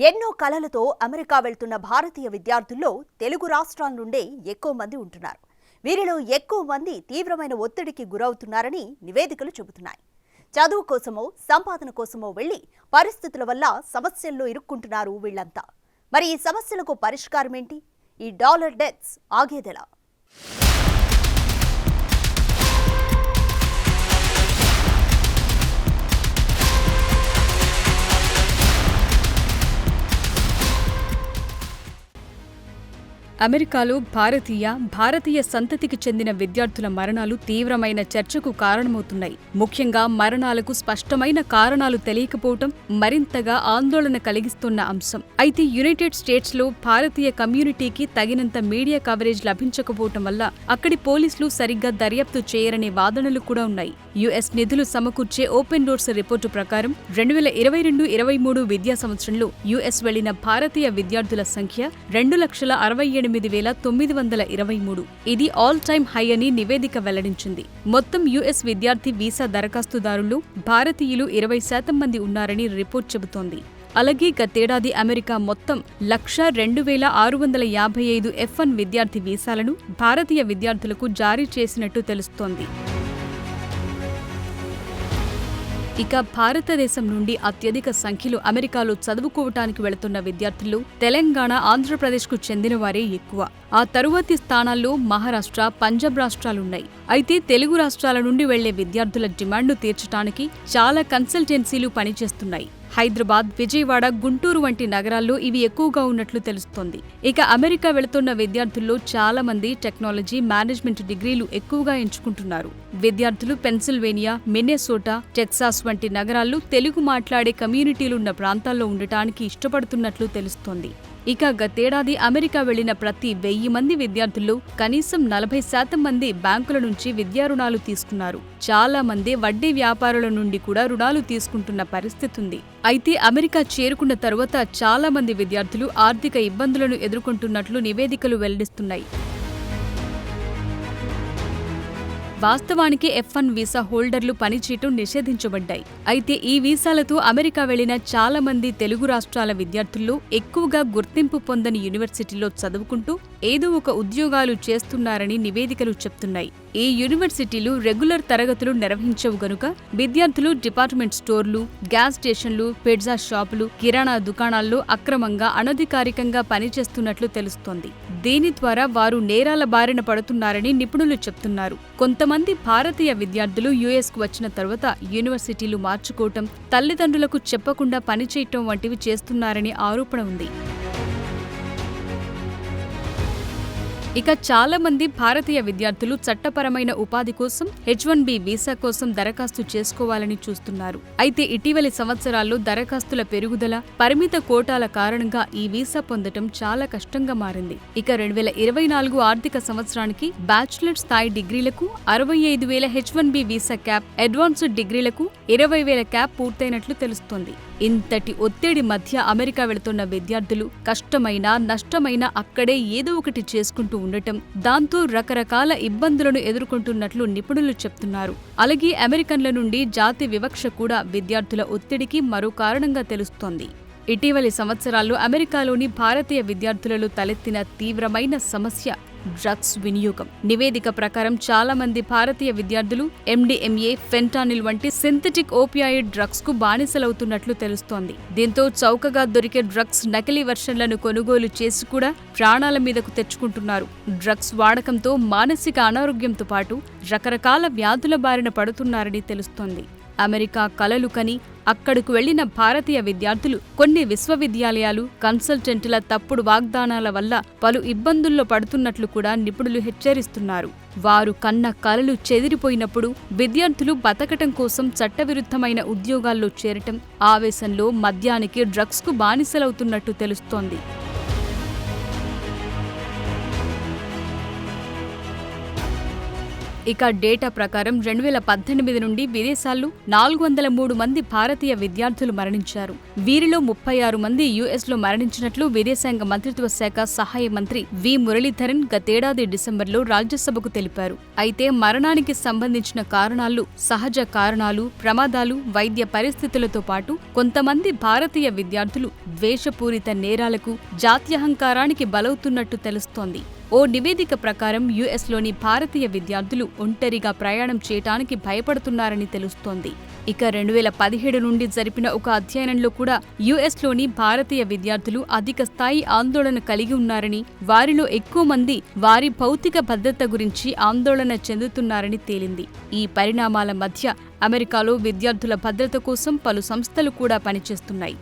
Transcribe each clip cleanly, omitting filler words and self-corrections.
ఎన్నో కలలతో అమెరికా వెళ్తున్న భారతీయ విద్యార్థుల్లో తెలుగు రాష్ట్రాల నుండే ఎక్కువ మంది ఉంటున్నారు. వీరిలో ఎక్కువ మంది తీవ్రమైన ఒత్తిడికి గురవుతున్నారని నివేదికలు చెబుతున్నాయి. చదువు కోసమో సంపాదన కోసమో వెళ్లి పరిస్థితుల వల్ల సమస్యల్లో ఇరుక్కుంటున్నారు వీళ్లంతా. మరి ఈ సమస్యలకు పరిష్కారం ఏంటి? ఈ డాలర్ డెత్స్ ఆగేదెలా? అమెరికాలో భారతీయ సంతతికి చెందిన విద్యార్థుల మరణాలు తీవ్రమైన చర్చకు కారణమవుతున్నాయి. ముఖ్యంగా మరణాలకు స్పష్టమైన కారణాలు తెలియకపోవటం మరింతగా ఆందోళన కలిగిస్తున్న అంశం. అయితే యునైటెడ్ స్టేట్స్లో భారతీయ కమ్యూనిటీకి తగినంత మీడియా కవరేజ్ లభించకపోవటం వల్ల అక్కడి పోలీసులు సరిగ్గా దర్యాప్తు చేయరనే వాదనలు కూడా ఉన్నాయి. యుఎస్ నిధులు సమకూర్చే ఓపెన్ డోర్స్ రిపోర్టు ప్రకారం 2022-23 విద్యా సంవత్సరంలో యుఎస్ వెళ్లిన భారతీయ విద్యార్థుల సంఖ్య 2,68,923. ఇది ఆల్ టైమ్ హై అని నివేదిక వెల్లడించింది. మొత్తం యుఎస్ విద్యార్థి వీసా దరఖాస్తుదారుల్లో భారతీయులు 20% మంది ఉన్నారని రిపోర్ట్ చెబుతోంది. అలాగే గతేడాది అమెరికా మొత్తం 1,02,655 F1 విద్యార్థి వీసాలను భారతీయ విద్యార్థులకు జారీ చేసినట్టు తెలుస్తోంది. ఇక భారతదేశం నుండి అత్యధిక సంఖ్యలో అమెరికాలో చదువుకోవటానికి వెళుతున్న విద్యార్థులు తెలంగాణ, ఆంధ్రప్రదేశ్కు చెందిన వారే ఎక్కువ. ఆ తరువాతి స్థానాల్లో మహారాష్ట్ర, పంజాబ్ రాష్ట్రాలున్నాయి. అయితే తెలుగు రాష్ట్రాల నుండి వెళ్లే విద్యార్థుల డిమాండ్ను తీర్చడానికి చాలా కన్సల్టెన్సీలు పనిచేస్తున్నాయి. హైదరాబాద్, విజయవాడ, గుంటూరు వంటి నగరాల్లో ఇవి ఎక్కువగా ఉన్నట్లు తెలుస్తోంది. ఇక అమెరికా వెళుతున్న విద్యార్థుల్లో చాలా మంది టెక్నాలజీ, మేనేజ్మెంట్ డిగ్రీలు ఎక్కువగా ఎంచుకుంటున్నారు. విద్యార్థులు పెన్సిల్వేనియా, మిన్నెసోటా, టెక్సాస్ వంటి నగరాల్లో తెలుగు మాట్లాడే కమ్యూనిటీలున్న ప్రాంతాల్లో ఉండటానికి ఇష్టపడుతున్నట్లు తెలుస్తోంది. ఇక గతేడాది అమెరికా వెళ్లిన ప్రతి 1000 మంది విద్యార్థుల్లో కనీసం 40% మంది బ్యాంకుల నుంచి విద్యా రుణాలు తీసుకున్నారు. చాలా మంది వడ్డీ వ్యాపారుల నుండి కూడా రుణాలు తీసుకుంటున్న పరిస్థితి ఉంది. అయితే అమెరికా చేరుకున్న తరువాత చాలా మంది విద్యార్థులు ఆర్థిక ఇబ్బందులను ఎదుర్కొంటున్నట్లు నివేదికలు వెల్లడిస్తున్నాయి. వాస్తవానికి F1 వీసా హోల్డర్లు పనిచేయటం నిషేధించబడ్డాయి. అయితే ఈ వీసాలతో అమెరికా వెళ్లిన చాలా మంది తెలుగు రాష్ట్రాల విద్యార్థుల్లో ఎక్కువగా గుర్తింపు పొందని యూనివర్సిటీలో చదువుకుంటూ ఏదో ఒక ఉద్యోగాలు చేస్తున్నారని నివేదికలు చెప్తున్నాయి. ఈ యూనివర్సిటీలు రెగ్యులర్ తరగతులు నిర్వహించవు గనుక విద్యార్థులు డిపార్ట్మెంట్ స్టోర్లు, గ్యాస్ స్టేషన్లు, పిజ్జా షాపులు, కిరాణా దుకాణాల్లో అక్రమంగా, అనధికారికంగా పనిచేస్తున్నట్లు తెలుస్తోంది. దీని ద్వారా వారు నేరాల బారిన పడుతున్నారని నిపుణులు చెప్తున్నారు. కొంతమంది భారతీయ విద్యార్థులు యుఎస్కు వచ్చిన తర్వాత యూనివర్సిటీలు మార్చుకోవటం, తల్లిదండ్రులకు చెప్పకుండా పనిచేయటం వంటివి చేస్తున్నారని ఆరోపణ ఉంది. ఇక చాలా మంది భారతీయ విద్యార్థులు చట్టపరమైన ఉపాధి కోసం, H1B వీసా కోసం దరఖాస్తు చేసుకోవాలని చూస్తున్నారు. అయితే ఇటీవలి సంవత్సరాల్లో దరఖాస్తుల పెరుగుదల, పరిమిత కోటాల కారణంగా ఈ వీసా పొందటం చాలా కష్టంగా మారింది. ఇక 2024 ఆర్థిక సంవత్సరానికి బ్యాచిలర్ స్థాయి డిగ్రీలకు 65,000 H1B వీసా క్యాప్, అడ్వాన్స్డ్ డిగ్రీలకు 20,000 క్యాప్ పూర్తయినట్లు తెలుస్తోంది. ఇంతటి ఒత్తిడి మధ్య అమెరికా వెళుతున్న విద్యార్థులు కష్టమైన, నష్టమైన అక్కడే ఏదో ఒకటి చేసుకుంటూ ఉండటం, దాంతో రకరకాల ఇబ్బందులను ఎదుర్కొంటున్నట్లు నిపుణులు చెప్తున్నారు. అలాగే అమెరికన్ల నుండి జాతి వివక్ష కూడా విద్యార్థుల ఒత్తిడికి మరో కారణంగా తెలుస్తోంది. ఇటీవలి సంవత్సరాల్లో అమెరికాలోని భారతీయ విద్యార్థులలో తలెత్తిన తీవ్రమైన సమస్య డ్రగ్స్ వినియోగం. నివేదిక ప్రకారం చాలా మంది భారతీయ విద్యార్థులు MDMA, ఫెంటానిల్ వంటి సింథటిక్ ఓపియాయిడ్ డ్రగ్స్ కు బానిసలవుతున్నట్లు తెలుస్తోంది. దీంతో చౌకగా దొరికే డ్రగ్స్ నకిలీ వెర్షన్లను కొనుగోలు చేసి కూడా ప్రాణాల మీదకు తెచ్చుకుంటున్నారు. డ్రగ్స్ వాడకంతో మానసిక అనారోగ్యంతో పాటు రకరకాల వ్యాధుల బారిన పడుతున్నారని తెలుస్తోంది. అమెరికా కలలు కని అక్కడకు వెళ్లిన భారతీయ విద్యార్థులు కొన్ని విశ్వవిద్యాలయాలు, కన్సల్టెంట్ల తప్పుడు వాగ్దానాల వల్ల పలు ఇబ్బందుల్లో పడుతున్నట్లు కూడా నిపుణులు హెచ్చరిస్తున్నారు. వారు కన్న కలలు చెదిరిపోయినప్పుడు విద్యార్థులు బతకటం కోసం చట్టవిరుద్ధమైన ఉద్యోగాల్లో చేరటం, ఆవేశంలో మద్యానికి, డ్రగ్స్కు బానిసలవుతున్నట్టు తెలుస్తోంది. ఇక డేటా ప్రకారం 2018 నుండి విదేశాల్లో 403 మంది భారతీయ విద్యార్థులు మరణించారు. వీరిలో 36 మంది యుఎస్లో మరణించినట్లు విదేశాంగ మంత్రిత్వ శాఖ సహాయ మంత్రి వి మురళీధరన్ గతేడాది డిసెంబర్లో రాజ్యసభకు తెలిపారు. అయితే మరణానికి సంబంధించిన కారణాలు సహజ కారణాలు, ప్రమాదాలు, వైద్య పరిస్థితులతో పాటు కొంతమంది భారతీయ విద్యార్థులు ద్వేషపూరిత నేరాలకు, జాత్యహంకారానికి బలవుతున్నట్టు తెలుస్తోంది. ఓ నివేదిక ప్రకారం యుఎస్లోని భారతీయ విద్యార్థులు ఒంటరిగా ప్రయాణం చేయటానికి భయపడుతున్నారని తెలుస్తోంది. ఇక 2017 నుండి జరిపిన ఒక అధ్యయనంలో కూడా యుఎస్లోని భారతీయ విద్యార్థులు అధిక స్థాయి ఆందోళన కలిగి ఉన్నారని, వారిలో ఎక్కువ మంది వారి భౌతిక భద్రత గురించి ఆందోళన చెందుతున్నారని తేలింది. ఈ పరిణామాల మధ్య అమెరికాలో విద్యార్థుల భద్రత కోసం పలు సంస్థలు కూడా పనిచేస్తున్నాయి.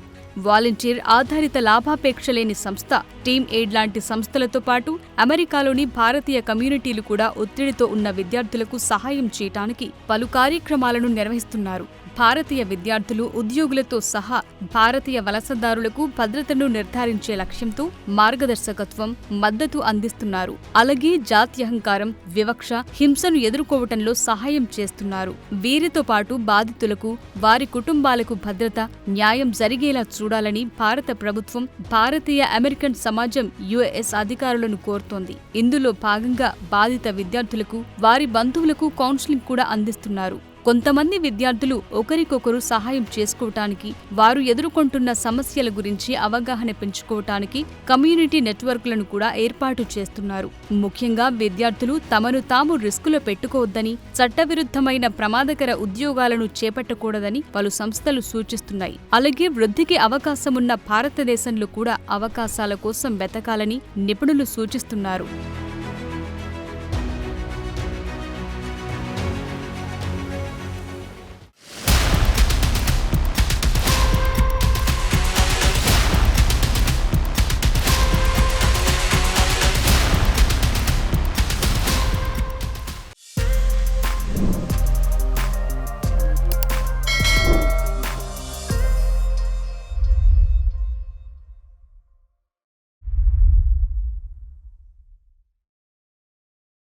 వాలంటీర్ ఆధారిత లాభాపేక్ష లేని సంస్థ టీమ్ ఎయిడ్ లాంటి సంస్థలతో పాటు అమెరికాలోని భారతీయ కమ్యూనిటీలు కూడా ఒత్తిడితో ఉన్న విద్యార్థులకు సహాయం చేయటానికి పలు కార్యక్రమాలను నిర్వహిస్తున్నారు. భారతీయ విద్యార్థులు, ఉద్యోగులతో సహా భారతీయ వలసదారులకు భద్రతను నిర్ధారించే లక్ష్యంతో మార్గదర్శకత్వం, మద్దతు అందిస్తున్నారు. అలాగే జాత్యహంకారం, వివక్ష, హింసను ఎదుర్కోవటంలో సహాయం చేస్తున్నారు. వీరితో పాటు బాధితులకు, వారి కుటుంబాలకు భద్రత, న్యాయం జరిగేలా చూడాలని భారత ప్రభుత్వం, భారతీయ అమెరికన్ సమాజం యుఎస్ అధికారులను కోరుతోంది. ఇందులో భాగంగా బాధిత విద్యార్థులకు, వారి బంధువులకు కౌన్సిలింగ్ కూడా అందిస్తున్నారు. కొంతమంది విద్యార్థులు ఒకరికొకరు సహాయం చేసుకోవటానికి, వారు ఎదుర్కొంటున్న సమస్యల గురించి అవగాహన పెంచుకోవటానికి కమ్యూనిటీ నెట్వర్క్లను కూడా ఏర్పాటు చేస్తున్నారు. ముఖ్యంగా విద్యార్థులు తమను తాము రిస్కులో పెట్టుకోవద్దని, చట్టవిరుద్ధమైన ప్రమాదకర ఉద్యోగాలను చేపట్టకూడదని పలు సంస్థలు సూచిస్తున్నాయి. అలాగే వృద్ధికి అవకాశమున్న భారతదేశంలో కూడా అవకాశాల కోసం వెతకాలని నిపుణులు సూచిస్తున్నారు.